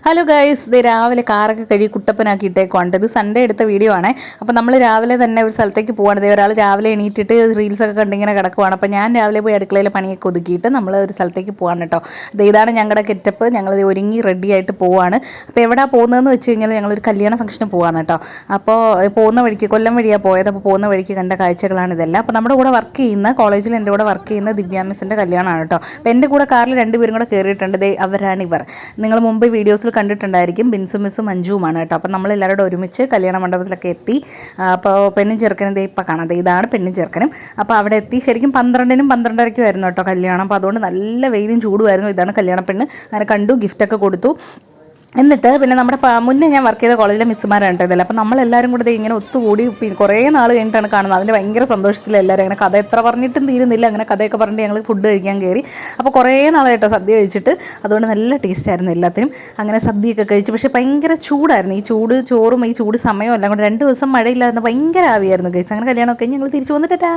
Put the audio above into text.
Hello guys, ഇത് രാവിലെ കാറൊക്കെ കഴുകി കുട്ടപ്പനാക്കിയിട്ടേക്കുണ്ട്. ഇത് സൺഡേ എടുത്ത വീഡിയോ ആണ്. അപ്പോൾ നമ്മൾ രാവിലെ തന്നെ ഒരു സ്ഥലത്തേക്ക് പോവാണ്. ഒരാൾ രാവിലെ എണീറ്റിട്ട് റീൽസൊക്കെ കണ്ടിങ്ങനെ കിടക്കുവാണ്. അപ്പോൾ ഞാൻ രാവിലെ പോയി അടുക്കളയിലെ പണിയൊക്കെ ഒതുക്കിയിട്ട് നമ്മൾ ഒരു സ്ഥലത്തേക്ക് പോവാണ് കേട്ടോ. ഇതാണ് ഞങ്ങളുടെ ഗെറ്റപ്പ്. ഞങ്ങൾ ഒരുങ്ങി റെഡി ആയിട്ട് പോവാണ്. അപ്പോൾ എവിടെയാണ് പോകുന്നതെന്ന് വെച്ച് കഴിഞ്ഞാൽ ഞങ്ങളൊരു കല്യാണ ഫംഗ്ഷന് പോവാണ് കേട്ടോ. അപ്പോൾ പോകുന്ന വഴിക്ക് കൊല്ലം വഴിയാണ് പോയത്. അപ്പോൾ പോകുന്ന വഴിക്ക് കണ്ട കാഴ്ചകളാണ് ഇതെല്ലാം. അപ്പോൾ നമ്മുടെ കൂടെ വർക്ക് ചെയ്യുന്ന കോളേജിൽ എൻ്റെ കൂടെ വർക്ക് ചെയ്യുന്ന ദിവ്യ മിസ്സിൻ്റെ കല്യാണമാണ് കേട്ടോ. അപ്പോൾ എൻ്റെ കൂടെ കാറിൽ രണ്ടുപേരും കൂടെ കയറിയിട്ടുണ്ട്. അവരാണിവർ. നിങ്ങൾ മുമ്പ് വീഡിയോസിൽ കണ്ടിട്ടുണ്ടായിരിക്കും. ബിൻസു മിസ്സും മഞ്ജുവുമാണ് കേട്ടോ. അപ്പം നമ്മളെല്ലാവരോടും ഒരുമിച്ച് കല്യാണ മണ്ഡപത്തിലൊക്കെ എത്തി. അപ്പോൾ പെണ്ണും ചെറുക്കനും ഇപ്പോൾ കാണാം. ഇതാണ് പെണ്ണും ചെറുക്കനും. അപ്പോൾ അവിടെ എത്തി. ശരിക്കും 12-നും 12:30-ക്കും ആയിരുന്നു കേട്ടോ കല്യാണം. അപ്പോൾ അതുകൊണ്ട് നല്ല വെയിലും ചൂടുമായിരുന്നു. ഇതാണ് കല്യാണ പെണ്ണ്. അങ്ങനെ കണ്ടു, ഗിഫ്റ്റൊക്കെ കൊടുത്തു. എന്നിട്ട് പിന്നെ നമ്മുടെ മുന്നേ ഞാൻ വർക്ക് ചെയ്ത കോളേജിലെ മിസ്സുമാരാണ് കേട്ടോ ഇതല്ല. അപ്പോൾ നമ്മളെല്ലാവരും കൂടെ ഇങ്ങനെ ഒത്തുകൂടി കുറേ നാൾ കഴിഞ്ഞിട്ടാണ് കാണുന്നത്. അതിൻ്റെ ഭയങ്കര സന്തോഷത്തിൽ എല്ലാവരും അങ്ങനെ കഥ എത്ര പറഞ്ഞിട്ടും തീരുന്നില്ല. അങ്ങനെ കഥയൊക്കെ പറഞ്ഞിട്ട് ഞങ്ങൾ ഫുഡ് കഴിക്കാൻ കയറി. അപ്പോൾ കുറേ നാളായിട്ടോ സദ്യ കഴിച്ചിട്ട്. അതുകൊണ്ട് നല്ല ടേസ്റ്റ് ആയിരുന്നു എല്ലാത്തിനും. അങ്ങനെ സദ്യയൊക്കെ കഴിച്ചു. പക്ഷേ ഭയങ്കര ചൂടായിരുന്നു. ഈ ചൂട് ചോറും ഈ ചൂട് സമയവും എല്ലാം കൂടെ 2 ദിവസം മഴയില്ലായിരുന്നു. ഭയങ്കര ആവിയായിരുന്നു ഗൈസ്. അങ്ങനെ കല്യാണമൊക്കെ കഴിഞ്ഞ് ഞങ്ങൾ തിരിച്ചു വന്നിട്ടാ.